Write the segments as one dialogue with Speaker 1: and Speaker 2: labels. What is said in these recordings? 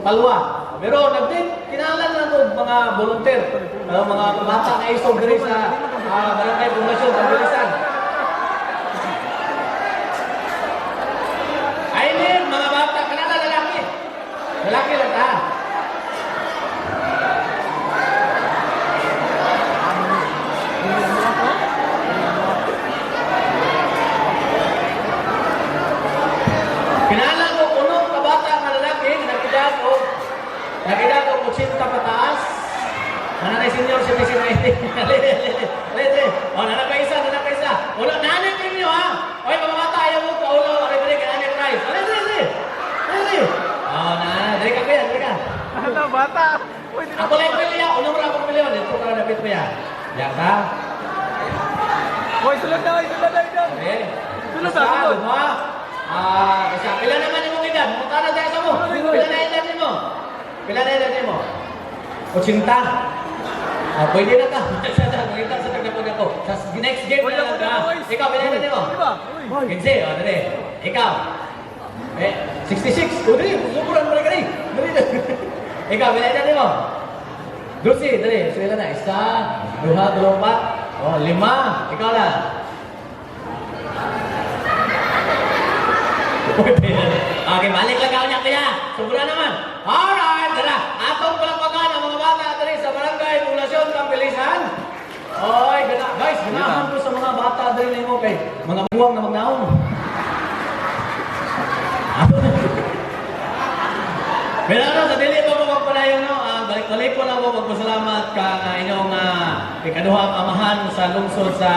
Speaker 1: palwa. Pero kinahanglan na ito mga volunteer, mga bata na isog diri sa barangay Poblasyon, Tambilisan. Ay din, mga bata, kanana lalaki. Lalaki lang ta. Kinahanglan ko unong kabata nga lalaki, nakita ko 80 pataas. Nanay senior si Messi Maite. Lete. O, nanapay isa. Ulo, nanay ko ninyo ha. Oy, mga bata, ayaw mo ka ulo. Dali ka, nanay price. Dali. O, nanay. Dali ka.
Speaker 2: Ano, bata?
Speaker 1: Ako lang pili yan. Uno mo lang akong pili yan. Ito ka napit mo yan. Yata.
Speaker 2: Hoy, sulod na.
Speaker 1: Okay.
Speaker 2: Sulod na.
Speaker 1: Kasi pila naman yung edad. Munta na tayo sa mo. Pila na edad mo. 80. Pwede na ka. Makita sa tagdapag ako. Sa next game na lang ka. Ikaw, pila na mo. 15. O, dali. Ikaw. 66. O, dali. Suburan mo na ka rin. Dali. Ikaw, pila na mo. 12. Dali. Suwila na. 1, 2, 3, 4. O, 5. Ikaw lang. Okay, balik lang ako niya kaya. Sobra naman. Alright, dala. Atong palakpakan ang mga bata dali sa barangay Poblasyon, Tambilisan. Oy, gana. Guys, ganahan ko sa mga bata dali mo kay mga buwang na magnaon. Pero ano, sa dili pa mo magpalayo, no? Balik-balik ko lang mo magpasalamat ka inyong ikaduhang amahan sa lungsod sa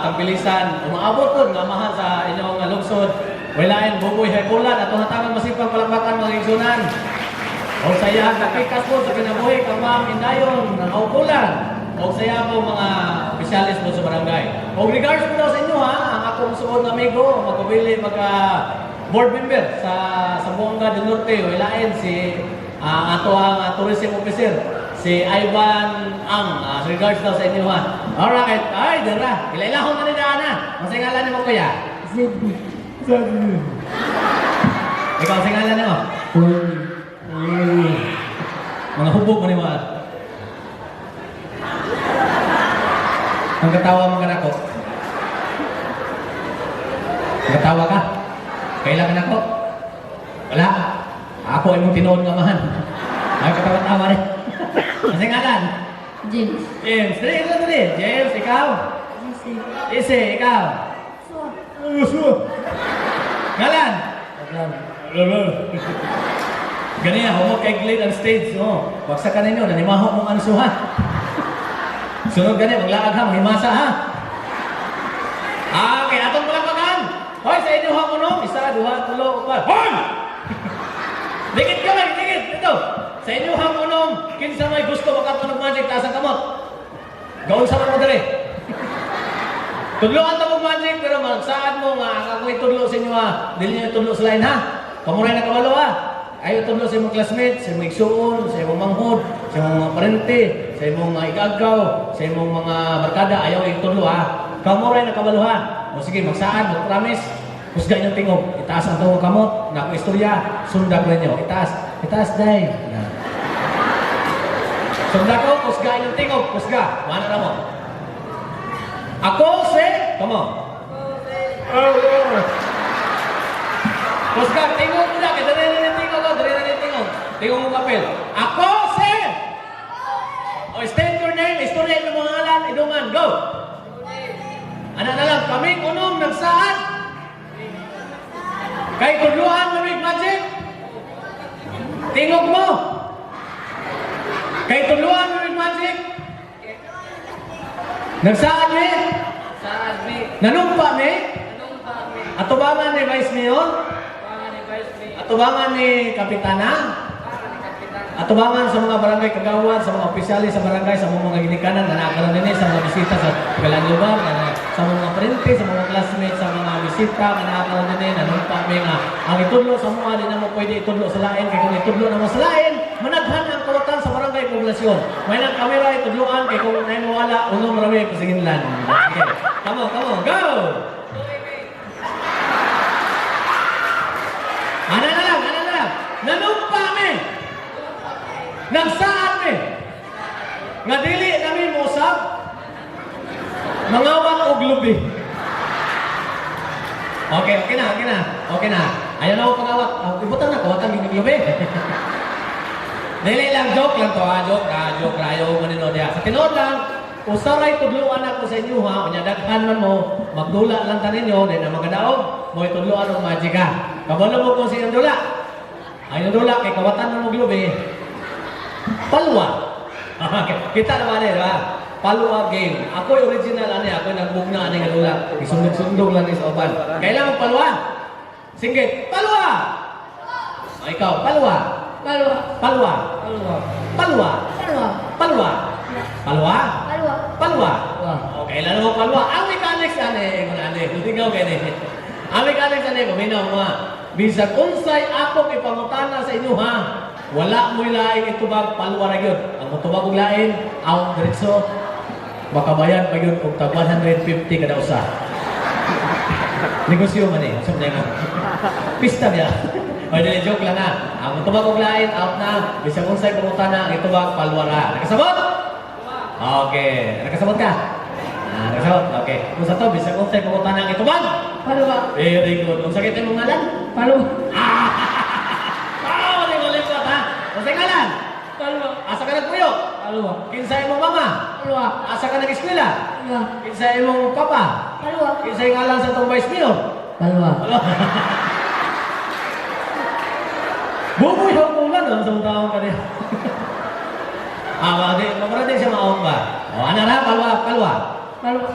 Speaker 1: Tambilisan. Umaabot ko ng amahan sa inyong lungsod. Walain buboy haypulan at hatangan masipag palakpakan mga igsunan. O saya nakikas po sa kinabuhi kang Ma'am Indayon ng Aupulan. O saya po mga opisyalis po sa barangay. O regards po daw sa inyo ha, ang akong suod na amigo, magpabili board member sa Buanga del Norte. Walain si ato ang tourism officer, si Ivan Ang. Regards daw sa inyo ha. Alright, ay dara. Ilailahon na ni Dana. Masingalan ni mo kuya. Ikaw, singalan mo? Mga hubog mo ni mo. Ang katawa mo ka na ko. Katawa ka? Kailangan ako? Wala. Ako ay mong tinoon nga mahan. Ay katawa-tawa rin. Ang singalan?
Speaker 3: James.
Speaker 1: Dali. James, ikaw? Ise, ikaw? Ngalan? Ganyan, humok kay Glade ang stage. Waksa ka ninyo, nanimahok mong ansuhan. Sunod ganyan, maglaag ha, mahimasa ha. Okay, atong palakpakan. Hoy, sa inyo ha kuno, 1, 2, 3, 4. Hoy! Dikit ka lang, dikit. Ito. Sa inyo ha kuno, kinsa may gusto makatunog magic, taas ang kamot. Gawin sa mo dali. Tudloan ta mo magic, pero magsaad mo nga ako itudlo sa inyo ha. Dili niyo itudlo sa line ha. Pamuray na kabalo ha. Ayaw itudlo sa imong classmates, sa imong igsuon, sa imong manghod, sa imong mga parente, sa imong mga igagaw, sa imong mga barkada. Ayaw itudlo ha. Pamuray na kabalo ha. O sige, magsaad, mag-promise. Kusga inyong tingog. Itaas ang tungong kamot. Nga akong istorya, sundag rin nyo. Itaas day. Sundag ko, kusga inyong tingog. Kusga. Mana na mo? Ako si, come on. Kusga, tingog mo na. Dari na tingog ko, dari na tingog. Tingog mo kapil. Ako si. O, state your name. Istorya yung mga ngalan. Iduman. Go. Ano na lang, kami kunong nagsaad. Kay tudluhan mo with magic. Tingog mo. Kay tudluhan mo with magic. Nagsaad ni?
Speaker 3: Saad mi.
Speaker 1: Nanumpa ni?
Speaker 3: Nanumpa mi.
Speaker 1: Atubangan ni Vice Mayor?
Speaker 3: Pangan ni Vice mi.
Speaker 1: Atubangan ni Kapitana?
Speaker 3: Pangan ni Kapitan.
Speaker 1: Atubangan sa mga barangay kagawad, sa mga opisyalis sa barangay, sa mga ginikanan, nanakalan din sa mga bisita sa Galanlubar, sa mga parente, sa mga classmates, sa mga bisita, nanakalan din, nanumpa mi nga. Ang itudlo sa mga, di na mo pwede itudlo sa lain, kaya kung itudlo na mo sa lain, managhan ang kawatan sa barangay Poblasyon. May nagkamera itudloan, kaya kung may mawala, unong marami pasinginlan. Okay. Come on, go! Ano na lang. Nanumpa mi! Nagsaad mi. Nga dili kami musab. Mangawat og lubi. Okay na. Ayaw na ako pangawat. Ibutan na, kawatan yung lubi. Dili lang, joke lang to ha. Joke. Ayaw mo nino diya. Sa tinood lang, usaray tudluan ako sa inyo ha. Unya daghan man mo, magdula lang ta ninyo, di na magadaog, mo itudluan og magic ha. Kabalo mo kung sinyong dula. Ay dula, kay kawatan mo lubi. Palwa. Kita naman eh, ha? Palwa game. Ako original ani, ako nagbugna ani nga dula. Isundog-sundog lang ni sa uban. Kailangan palwa. Singgit, palwa. O ikaw, palwa.
Speaker 3: Palwa.
Speaker 1: Palwa.
Speaker 3: Palwa.
Speaker 1: Palwa.
Speaker 3: Palwa.
Speaker 1: Palwa. Palwa.
Speaker 3: Palwa.
Speaker 1: Palwa.
Speaker 3: Palwa.
Speaker 1: O kailangan mo palwa. Ang mechanics ani, kung ani, ikaw gani. Ang mechanics ani, kuminaw mo ha. Bisag unsay akong ipangutana sa inyo ha. Wala mo'y laing itubag, palwa ra gyud. Ang mutubag og lain, ang diretso makabayan pa yun kung tag 150 kada usa. Negosyo man eh. Saan na pista niya. O dili, joke lang ha. Ang mutubag og lain, out na. Bisang unsay pangutana, ang itubag, palwa ra. Nakasabot? Okay. Nakasabot ka? Nakasabot? Okay. Kung sa to, bisang unsay pangutana, ang itubag?
Speaker 3: Palwa.
Speaker 1: Very good. Kung sakit mo ngalan?
Speaker 3: Palwa.
Speaker 1: Di mo lipot ha? Kung sa ngalan?
Speaker 3: Palwa.
Speaker 1: Asa ka nagpuyo?
Speaker 3: Palwa.
Speaker 1: Kinsay mo mama?
Speaker 3: Palwa.
Speaker 1: Asa ka nag-eskwela?
Speaker 3: Palwa.
Speaker 1: Kinsay mo papa?
Speaker 3: Palwa.
Speaker 1: Kinsay ngalan sa itong vice mayor?
Speaker 3: Palwa.
Speaker 1: Buboy ho kung gano'n sa taong ka rin. Magkara din siya maon ba? O, ano na? Palwa.
Speaker 3: Palwa.
Speaker 1: Palwa.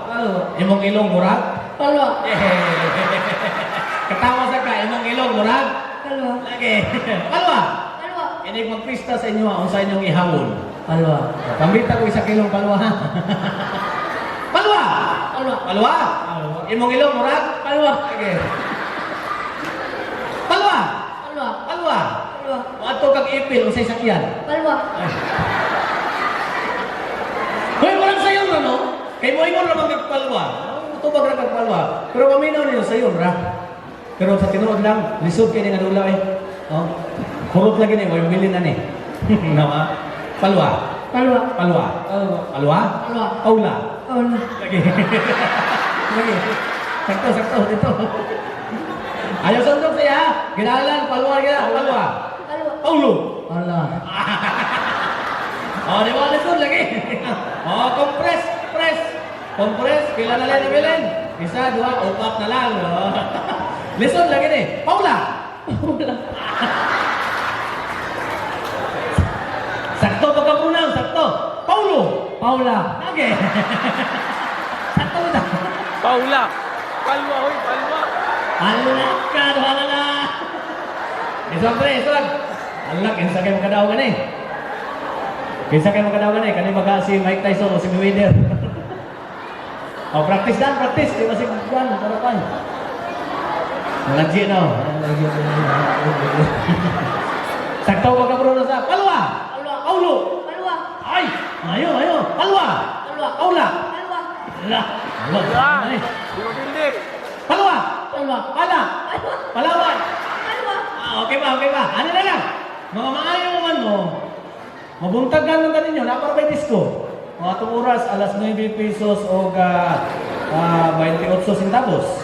Speaker 3: Palwa.
Speaker 1: Imong ilong murag?
Speaker 3: Palwa.
Speaker 1: Katawa sa ka, imong ilong murag?
Speaker 3: Palwa.
Speaker 1: Lagi. Palwa.
Speaker 3: Palwa.
Speaker 1: Inig magpista sa inyo, kung sa inyong ihawon.
Speaker 3: Palwa.
Speaker 1: Pambita ko 1 kilong palwa ha. Palwa!
Speaker 3: Palwa.
Speaker 1: Palwa! Imong ilong murag?
Speaker 3: Palwa.
Speaker 1: Lagi. Palwa!
Speaker 3: Palwa.
Speaker 1: Palwa!
Speaker 3: Palwa.
Speaker 1: Ato kag ipil, usay sakyan.
Speaker 3: Palwa.
Speaker 1: Hoy, walang sayon na, no? Kay mo ingon naman kagpalwa. Tubag na kagpalwa. Pero paminaw niyo sayon ra. Pero sa tinuod lang, lisod kayo nga dula eh. Oh. Kurot lagi ni, walang bilin na ni. Nawa? Palwa.
Speaker 3: Palwa.
Speaker 1: Palwa.
Speaker 3: Palwa.
Speaker 1: Palwa?
Speaker 3: Palwa.
Speaker 1: Aula.
Speaker 3: Palwa.
Speaker 1: Lagi. Lagi. Sakto dito. Ayaw sundok siya, ha? Ginalan, palwa, palwa.
Speaker 3: Palwa.
Speaker 1: Paulo.
Speaker 3: Palwa.
Speaker 1: Di ba? Lisod lagi. Compress. Pila na lang na bilin. 1, 2, 4 na lang. Lisod lagi ni. Paula.
Speaker 3: Paula.
Speaker 1: Sakto pagkapunan, sakto. Paulo.
Speaker 3: Paula.
Speaker 1: Okay. Sakto na.
Speaker 2: Paula. Palwa, hoy, palwa.
Speaker 1: Alak ka, duhala na. Isog. Alak, kinsa kayo magkadaw gani. Kani baga si Mike Tyson o si Mayweather. Practice. Di ba si Juan, parapan. Nalagyi na. Sakto pagkapunan sa palwa.
Speaker 3: Palwa.
Speaker 1: Paulo.
Speaker 3: Palwa.
Speaker 1: Ay! Ayo! Palwa!
Speaker 3: Palwa.
Speaker 1: Paula!
Speaker 3: Palwa.
Speaker 2: Yan. Di mo pindi.
Speaker 1: Palwa!
Speaker 3: Palwa.
Speaker 1: Pala!
Speaker 3: Palwa.
Speaker 1: Palawan!
Speaker 3: Palwa.
Speaker 1: Okay ba? Ano na lang? Mga maayo naman mo, mabuntagan lang ka ninyo, naparabay disco. Mga itong oras, alas 9 pesos o 28 centavos.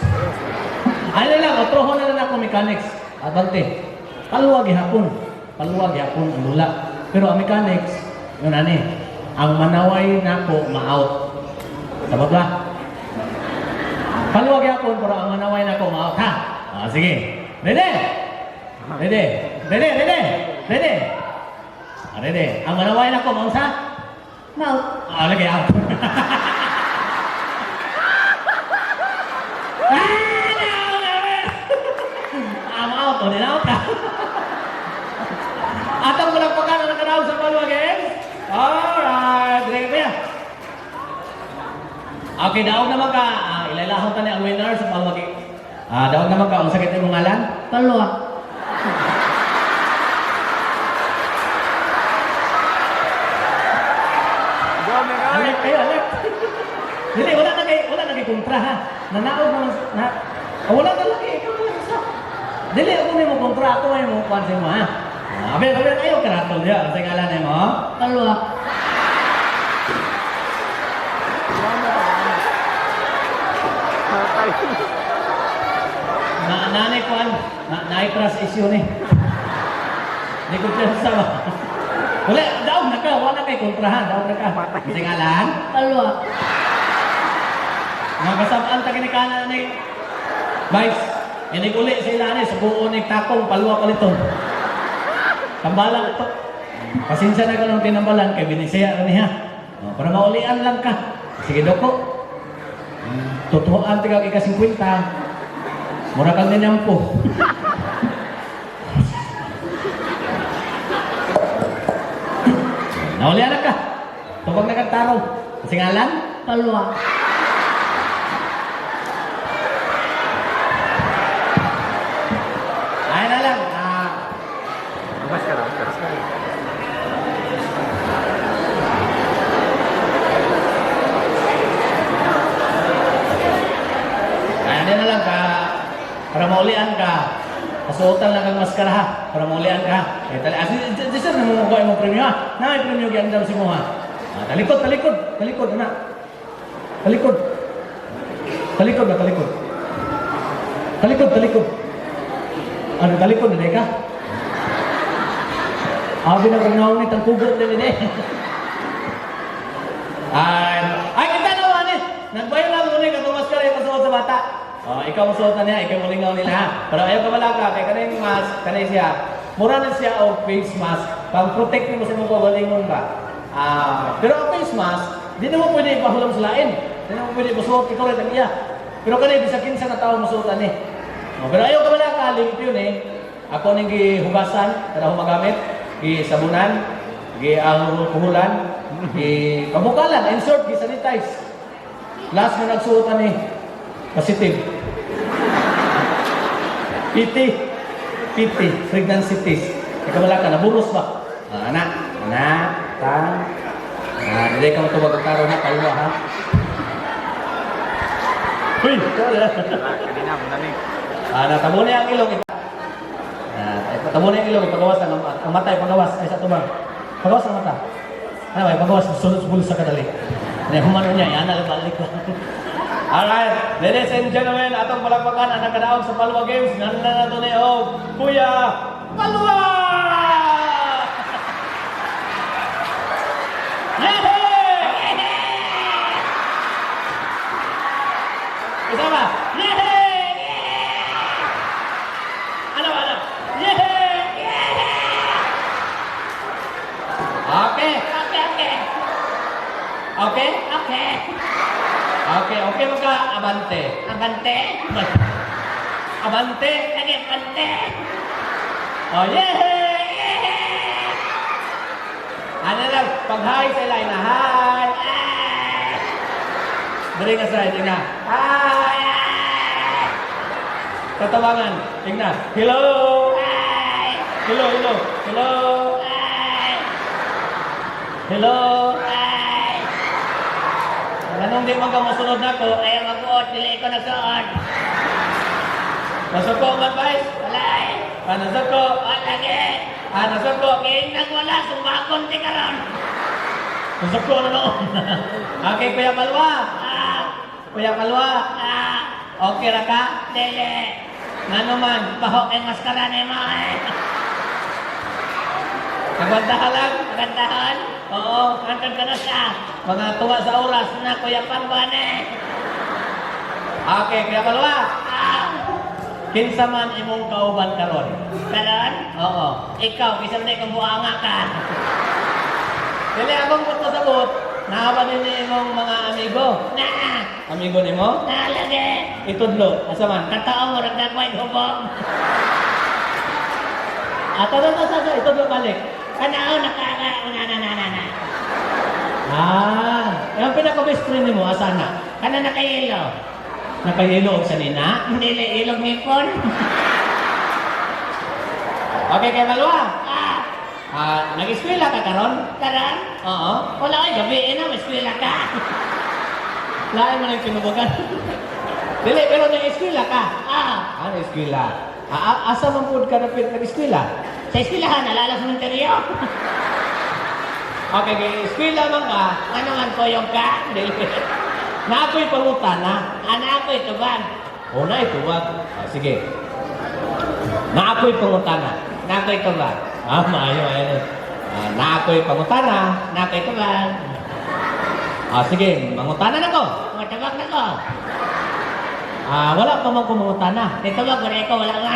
Speaker 1: Ano na lang, otrohon na lang ako mechanics. Abante. Paluwag ihapon ang lula. Pero ang mechanics, yun ang manaway na ko ma-out. Sabot ba? Paluwag ihapon, pero ang manaway na ko ma-out. Ha? Sige. Ready? Ready. Ang manaway na ko, maunsa?
Speaker 3: Mouth.
Speaker 1: Lagi out. Out. O, nila-out ka. Atang malagpagan na nagkaraw sa Palwa Games. Alright. Dire ka ya. Okay, daog naman ka. Ilalahon ka ang winner sa Palwa Games. Daog naman ka. Ang sakit yung ngalan?
Speaker 3: Palwa.
Speaker 1: Alek kayo, alek. Dili, wala na kay kontra ha. Nanaog naman, wala na lagi, ikaw na lang isa. Dili, ako may mo kontra, ako may mo pansin mo ha. Abi kayo karatol dia. Sa ngalan mo?
Speaker 3: Kalwa.
Speaker 2: Patay.
Speaker 1: Nanay ko na-trust issue ni. Hindi ko pinasa ba? Wala, daw na ka. Wala kay kontrahan. Daw na ka. Sa ngalan?
Speaker 3: Kalwa.
Speaker 1: Nagasabaan ta kinikana ni Vice. Ini uli sila ni subuon ni takong palwa paliton. Tambalan ito. Pasensya na ka ng tinambalan kay binisaya ni ha. Para maulian lang ka. Sige doko. Tutuan tiga ika 50. Mura kang ninyampo. Naulian na ka. Tupag na kang taro. Kasi ngalan?
Speaker 3: Kalwa.
Speaker 1: Ay na lang.
Speaker 2: Mas ka lang.
Speaker 1: Ay na lang ka. Para maulian ka. Kasuotan lang kang maskara ha. Para maulian ka. Eh tali. Sir na mo kuha imong premyo ha. Na may premyo gyud daw si mo ha. Talikod. Talikod anak. Talikod. Talikod ba talikod? Talikod. Ano talikod na ka? Abi na kung naunit ang kugot din eh. Ay, kita naman eh. Nagbayo lang muna yung katumas ka rin masuot sa bata. Ikaw masuot na niya, ikaw mulingaw nila ha. Pero ayaw ka wala ka, kaya kanay mask, kanay siya. Mura na siya o face mask. Pang-protect mo sa mga walingon ka. Pero ang face mask, di naman pwede ipahulam sa lain. Di naman pwede masuot, ikaw rin ang iya. Pero kanay, bisa kinsa na tao masuotan eh. Pero ayaw ka wala ka, limit yun eh. Ako nang gihugasan, kada humagamit, gisabunan, gialkoholan, gipabukalan, insert, gisanitize. Last na nagsuotan eh, positive. PT, pregnancy test. Ikaw wala ka, nabulos ba? Anak, hindi ka matubag ang taro na, kalwa ha. Uy!
Speaker 2: Kanina, manalig.
Speaker 1: Natabo na yung ilong. Natabo na yung ilong. Pagawas ang mata. Pagawas. Ay sa tubang. Pagawas ang mata. Ano ba? Pagawas. Sunod sa bulsa ka dali. Humano niya. Yan na. Balik lang. Alright. Ladies and gentlemen, atong palagpakan ang nagkadaog sa Palwa Games. Nanda na ito ni Kuya Palwa! Yehey! Isama! Yehey! Ano? Yehey! Okay maka abante. Abante.
Speaker 3: Lagi abante.
Speaker 1: Oh, yehey! Ano lang, pag-hi sa line na, hi! Beri ka sa line na, hi! Tatawangan, tingnan, hello! Hello! Hello! Anong di man ka masunod na ko, ayaw mag-uot, dili ko nagsuot. Nasuko man ba? Walay. Nasuko? Lagi. Nasuko? Nagwala, sumbakon ti karon. Nasuko na noon. Okay, Kuya Palwa. Kuya Palwa. Okay ra ka? Dili. Ngano man, bahok ang maskara ni mo eh. Nagwandahan lang? Nagwandahan? Oo, kantad ka na siya. Mga tuwa sa oras na Kuya Palwa eh. Okay, Kuya Palwa. Kinsa man imong kauban karon? Karon? Oo. Ikaw, bisan na ikong buanga ka. Dili akong puto-sabot. Naaban din imong mga amigo. Amigo nimo? Lagi. Itudlo. Asa man? Kataong mo, nagdagway hubog. Sa itudlo balik. Kanao, nakaka-una. Yung pinaka-best friend nimo, asa na? Kana nakahilo. Nakahilo og sanina? Dili, ilog ngipon. Okay, kay Malwa. Nag-eskwela ka karon? Karon? Oo. Wala ay gabi na, eskwela ka. Lain mo nang pinubugan. Dili, pero nag-eskwela ka. Nag-eskwela. Asa man pud ka nag-eskwela?
Speaker 4: Sa eskwelahan, nalala sa menteryo.
Speaker 1: Okay, kay eskwela man ka,
Speaker 4: Ano man ko yung ka?
Speaker 1: dili. Na ako'y pangutana.
Speaker 4: Anak ko ito ba?
Speaker 1: Una ito, wag. Sige. Na ako'y pangutana.
Speaker 4: Anak ko ito ba?
Speaker 1: Maayo, ayan. Na ako'y pangutana.
Speaker 4: Anak ko ito ba?
Speaker 1: Sige, mangutana na ko.
Speaker 4: Matabak na ko.
Speaker 1: Wala pa man ko mangutana.
Speaker 4: Dito ba, kung ikaw wala nga.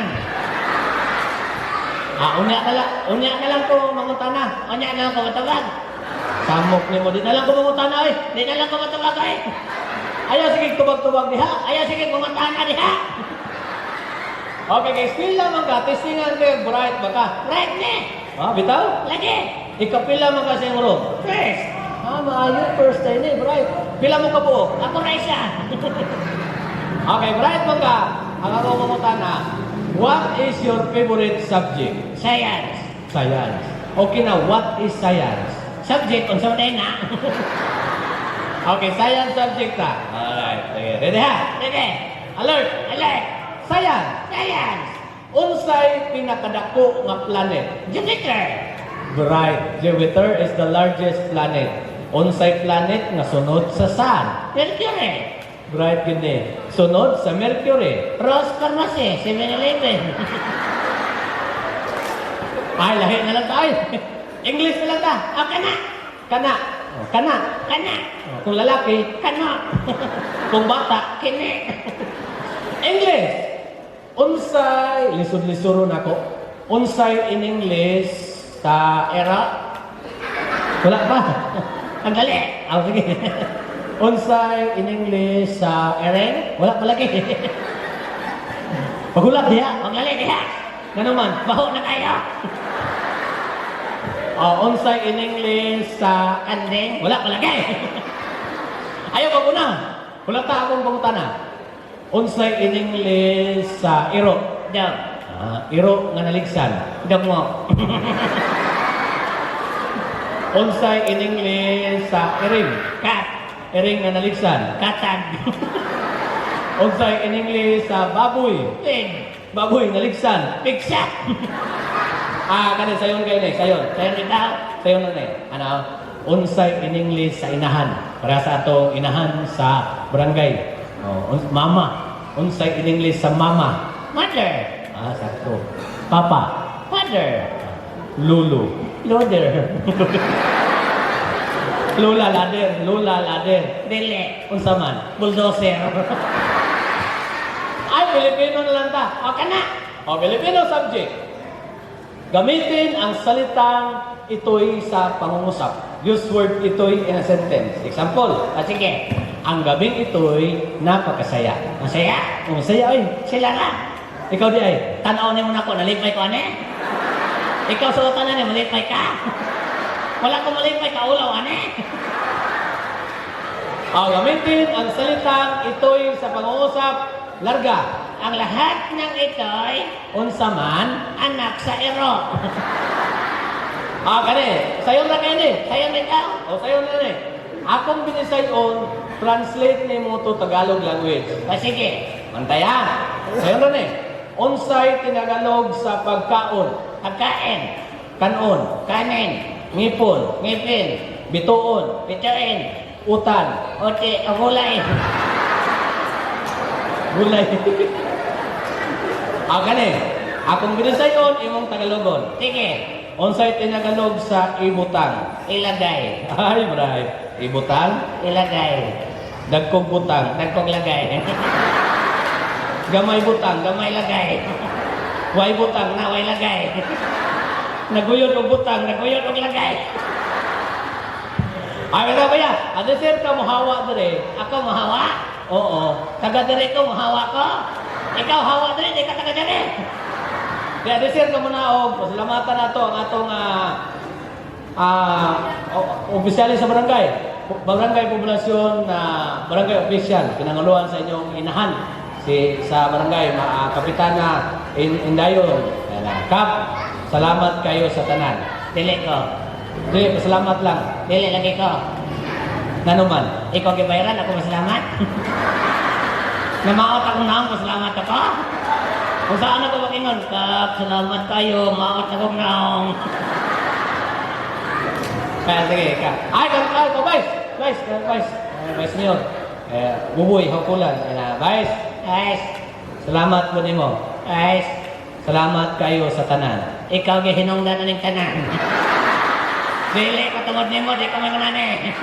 Speaker 1: Unya na lang ko mangutana.
Speaker 4: O niya na lang ko matabak.
Speaker 1: Samok ni mo, di na lang ko mangutana eh.
Speaker 4: Di na lang ko matabak eh.
Speaker 1: Ayaw, sige, tubag-tubag diha.
Speaker 4: Ayaw, sige, pumuntahan na diha.
Speaker 1: Okay, kay eskwela man ka, testingan kayo, bright ba ka?
Speaker 4: Right ne.
Speaker 1: Bitaw?
Speaker 4: Lagi.
Speaker 1: Ikapila man ka sa iyong room.
Speaker 4: First.
Speaker 1: Maayo, first time eh, bright. Pila mo ka po?
Speaker 4: Ako na isa.
Speaker 1: Okay, bright man ka. Ang ako mangutana, what is your favorite subject?
Speaker 4: Science.
Speaker 1: Science. Okay na, what is science?
Speaker 4: Subject, kung saan tayo na.
Speaker 1: Okay, science subject na. Alright, sige. Ready ha?
Speaker 4: Sige.
Speaker 1: Alert!
Speaker 4: Alert.
Speaker 1: Science!
Speaker 4: Science.
Speaker 1: Unsay pinakadako nga planet?
Speaker 4: Jupiter.
Speaker 1: Right. Jupiter is the largest planet. Unsay planet nga sunod sa Sun?
Speaker 4: Mercury.
Speaker 1: Right, gini. Sunod sa Mercury.
Speaker 4: Rose Pharmacy. 7-Eleven.
Speaker 1: Ay, lahi na lang tayo. English na lang ta.
Speaker 4: O, kana.
Speaker 1: Kana. Kana.
Speaker 4: Kana.
Speaker 1: Kung lalaki,
Speaker 4: Kano.
Speaker 1: kung bata,
Speaker 4: Kini.
Speaker 1: English. Unsay, lisod-lisoron ako. Unsay in English ta era? Wala pa.
Speaker 4: Ang dali.
Speaker 1: Sige. Unsay in English sa eren? Wala pa lagi. Pagulat diha.
Speaker 4: Ang dali diha.
Speaker 1: Nga naman.
Speaker 4: Baho na kayo.
Speaker 1: Unsay in English sa...
Speaker 4: Kanding.
Speaker 1: Wala pa lagi. Ayaw pa na. Wala ta akong pangutana. Unsay in English sa iro?
Speaker 4: Dog.
Speaker 1: Iro nga naligsan.
Speaker 4: Dog mo.
Speaker 1: Unsay in English sa iring?
Speaker 4: Cat.
Speaker 1: Iring nga naligsan.
Speaker 4: Katag.
Speaker 1: Unsay in English sa baboy?
Speaker 4: Pig.
Speaker 1: Baboy naligsan.
Speaker 4: Pigsa.
Speaker 1: Kanin sayon kayo ni, sayon.
Speaker 4: Sa'yo rin daw.
Speaker 1: Sayon na ni. Unsay in English sa inahan. Para sa atong inahan sa barangay. Mama. Unsay in English sa mama.
Speaker 4: Mother.
Speaker 1: Sakto. Papa.
Speaker 4: Father.
Speaker 1: Lulu.
Speaker 4: Loader.
Speaker 1: Lula lader. Lula lader.
Speaker 4: Dili.
Speaker 1: Unsa man?
Speaker 4: Bulldozer.
Speaker 1: Ay, Pilipino na lang ta.
Speaker 4: O, kana.
Speaker 1: Filipino subject. Gamitin ang salitang ito'y sa pangungusap. Use word ito'y in a sentence. Example,
Speaker 4: O, sige.
Speaker 1: ang gabing ito'y napakasaya.
Speaker 4: Masaya.
Speaker 1: Masaya ay.
Speaker 4: Sila nga.
Speaker 1: Ikaw di ay.
Speaker 4: Tanaw niyo muna ako. Nalipay ko, ane. Ikaw sa utan na niya, malipay ka. Wala ko malipay ka, ulaw, ane.
Speaker 1: Gamitin ang salitang ito'y sa pangungusap. Larga.
Speaker 4: Ang lahat ng ito'y
Speaker 1: Unsa man.
Speaker 4: anak sa ero.
Speaker 1: Kani. Sayon na kayo ni.
Speaker 4: Sa'yo rin daw.
Speaker 1: Sayon na ni. Akong binisayon, translate ni mo to Tagalog language.
Speaker 4: O, sige.
Speaker 1: Mantayan. Sayon na ni. Unsay tinagalog sa pagkaon.
Speaker 4: Pagkain.
Speaker 1: Kanon.
Speaker 4: Kanin.
Speaker 1: Ngipon.
Speaker 4: Ngipin.
Speaker 1: Bituon.
Speaker 4: Bituin.
Speaker 1: Utan.
Speaker 4: Ote. O, gulay.
Speaker 1: Gulay. Kani. Akong binisayon, imong Tagalogon.
Speaker 4: Sige.
Speaker 1: Unsay tinagalog sa ibutang.
Speaker 4: Ilagay.
Speaker 1: Ay, bray. Ibutang.
Speaker 4: Ilagay.
Speaker 1: Dagkog butang.
Speaker 4: Nagkong lagay.
Speaker 1: Gamay butang.
Speaker 4: Gamay lagay.
Speaker 1: Way butang.
Speaker 4: Naway lagay.
Speaker 1: Naguyod og butang.
Speaker 4: Naguyod og lagay.
Speaker 1: Ay, wala ba yan? Ano sir ka muhawa dire?
Speaker 4: Ako mahawa.
Speaker 1: Oo.
Speaker 4: Taga diri ko, mahawa ko. Ikaw hawa diri, di ka taga diri.
Speaker 1: Kaya di sir ka munaog. Pasalamatan na to ang atong opisyalis sa barangay. Barangay Poblasyon na barangay official. Pinanguluhan sa inyong inahan. Sa barangay, Kapitana Indayon. Kap, salamat kayo sa tanan.
Speaker 4: Dili ko.
Speaker 1: Di, pasalamat lang.
Speaker 4: Dili lagi ko.
Speaker 1: Nanuman.
Speaker 4: Ikaw gibayaran, ako masalamat. Namaot akong naong, pasalamat ako. Kung saan ako makingon, Kap, salamat kayo, maot na kong naong.
Speaker 1: Kaya sige, ka. Ay, Vice Mayor. Buboy, hakulan. Vice, salamat po nimo.
Speaker 4: Guys,
Speaker 1: Salamat kayo sa tanan.
Speaker 4: ikaw gihinungdan na ng tanan. Dili ko tungod nimo, di ka may manani.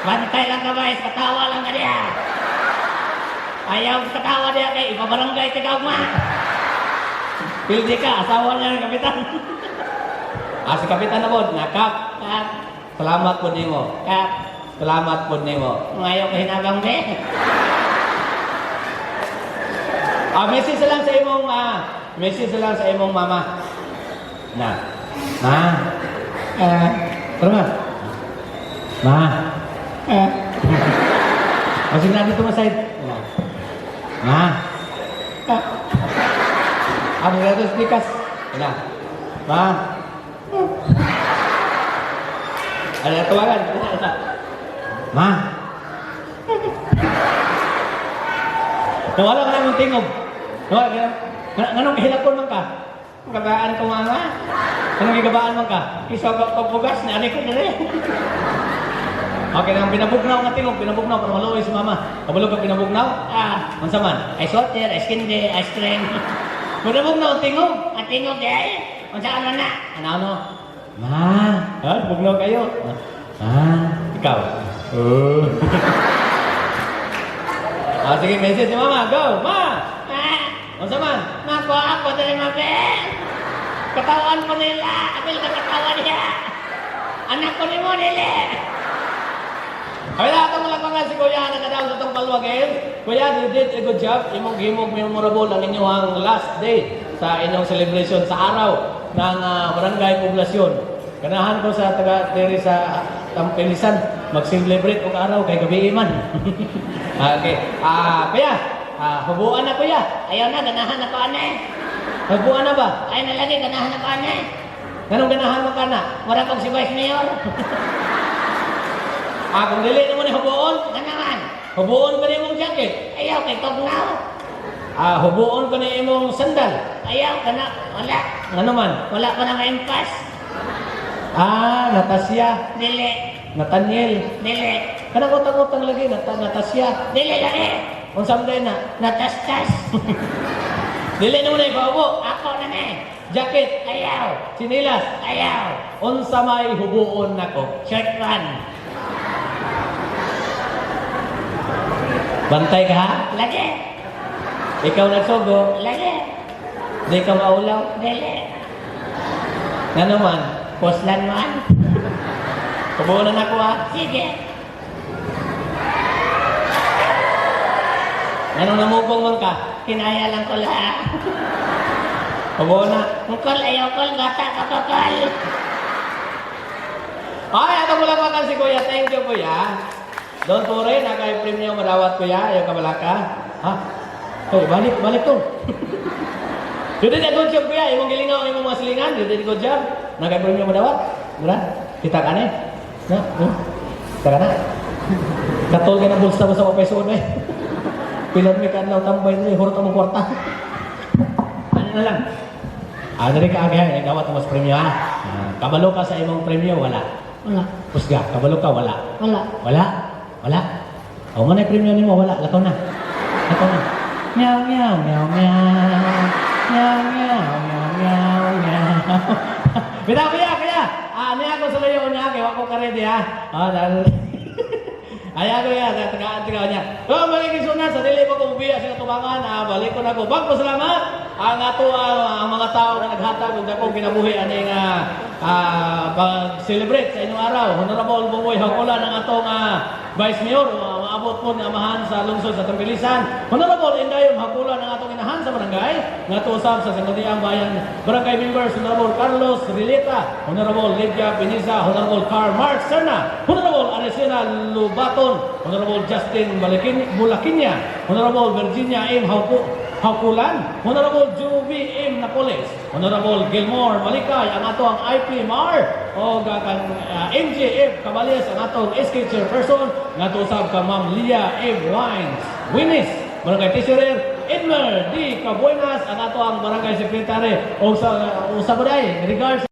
Speaker 4: Bantay lang ka, guys, katawa lang ka diya. Ayaw katawa diya kay ipabarangay ka kaugma.
Speaker 1: Pildi ka, asawa niya ng kapitan. Si kapitan na po, Kap,
Speaker 4: Kap,
Speaker 1: salamat po nimo.
Speaker 4: Kap,
Speaker 1: Salamat po nimo.
Speaker 4: ngayon ka hinagang be.
Speaker 1: Message lang sa imong mama. Na. Ma. Tara nga. Ma. Masig na dito masayid. Ma. Ang gato speakers. Ina. Ma. Ano na tawagan? Ma. Nawala ka na yung tingog. Nawala ka na. Anong kahilapon man ka? Gabaan ko nga. Anong gigabaan man ka? Isa pagpugas na ani ko na rin. Okay, nang pinabugnaw nga tingog, pinabugnaw para maluoy si mama. Kabalo ka pinabugnaw? Unsa man?
Speaker 4: Ice water, ice candy, ice cream.
Speaker 1: Pinabugnaw ang tingog.
Speaker 4: At tingog di ay, kung saan man na.
Speaker 1: Ano? Ma. Bugnaw kayo. Ikaw. Sige, message si mama. Go, ma. Unsa man?
Speaker 4: Nako ako dali mabe. Katawan ko nila, apil ka katawan niya. Anak ko ni mo nila.
Speaker 1: Ay, lahat ang malakpangan si Kuya nakadaw sa itong palwagin. Kuya, you did a good job. Imong himog memorable ang inyong last day sa inyong celebration sa araw ng barangay poblasyon. Ganahan ko sa taga-teri sa Tampilisan, mag-celebrate og araw kay gabi man. Okay. Kuya, hubuan na kuya.
Speaker 4: Ayaw na, ganahan na ko anay.
Speaker 1: Hubuan na ba?
Speaker 4: Ayaw na lagi, ganahan na ko anay.
Speaker 1: Ganong ganahan mo ka na?
Speaker 4: Mura kong si Vice Mayor.
Speaker 1: Kung dili naman ni hubuon,
Speaker 4: Ganahan.
Speaker 1: hubuon ka ni imong jacket.
Speaker 4: Ayaw kay Tognaw.
Speaker 1: Hubuon ka ni imong sandal.
Speaker 4: Ayaw ka na. Wala.
Speaker 1: Ano man?
Speaker 4: Wala pa na ma-impas.
Speaker 1: Natasya,
Speaker 4: Dili.
Speaker 1: Nathaniel.
Speaker 4: Dili.
Speaker 1: Kanang utang-utang lagi, Natasya.
Speaker 4: Dili lagi.
Speaker 1: Unsam day na?
Speaker 4: Natastas.
Speaker 1: Dili naman na ikaw
Speaker 4: Ako na na.
Speaker 1: jacket,
Speaker 4: Ayaw.
Speaker 1: sinilas.
Speaker 4: Ayaw.
Speaker 1: Unsa may hubuon nako?
Speaker 4: Short one.
Speaker 1: Bantay ka ha?
Speaker 4: Lagi.
Speaker 1: Ikaw nagsugo,
Speaker 4: Lagi.
Speaker 1: di ka maulaw.
Speaker 4: Dili.
Speaker 1: Nga naman,
Speaker 4: Poslan man.
Speaker 1: hubuon na nako ha?
Speaker 4: Sige.
Speaker 1: Anong namugong man ka?
Speaker 4: Kinaya lang ko lahat.
Speaker 1: Hubuon na.
Speaker 4: Mukol, ayaw kol, gata ka pa kol.
Speaker 1: Ay, ato mo lang makan si Kuya. Thank you, Kuya. Don't worry, naka-premium madawat, Kuya. Ayaw ka malaka. Ha? Oh, balik to. You did a good job, Kuya. Imong gilingaw, imong mga silingan. You did a good job. Naka-premium madawat. Mura? Kita ka na eh. Na? Kita ka na. Katol ka na bulsa mo sa peso eh. Pilan may kanlaw tambay na eh. Hurot ang kwarta. Ano na lang? Dari ka agay. Dawat mo sa premium, ha? Kabalo ka sa imong premium, wala.
Speaker 4: Wala.
Speaker 1: Pusga, kabalo ka, wala.
Speaker 4: Wala.
Speaker 1: Wala? Wala? O man ay premium nimo, wala. Lakaw na. Lakaw na. Meow, meow, meow, meow. Meow, meow, meow, meow, meow. Bitaw, kaya. Niya ako sa layo niya, kaya ako ka ready, ha? Ayan ko yan, tagaan niya. So, malikisunan, sa dili pa ko ubiya sa katubangan, balik ko na ko. Salamat ang ato ang mga tao na naghatag kung akong kinabuhi aning pag-celebrate sa inyong araw. Honorable Buboy Hakulan ang atong Vice Mayor, maabot po ng amahan sa lungsod sa Tampilisan. Honorable Indayon Hakulan ang atong inahan sa barangay. Natuusap sa Sangguniang Bayan Barangay Members, Honorable Carlos Rileta, Honorable Lydia Piniza, Honorable Carl Mark Serna, Honorable Aresina Lubaton, Honorable Justin Bulakinya, Honorable Virginia M. Hakulan, Honorable Juby M. Napoles, Honorable Gilmore Malikay, ang ato ang IP Mar, o MJF Cabales, ang atong SK Chairperson, natuusap ka Ma'am Leah M. Winis, Barangay Treasurer, Edmer D. Cabuenas, ang ato ang barangay secretary. O sa Baday, regards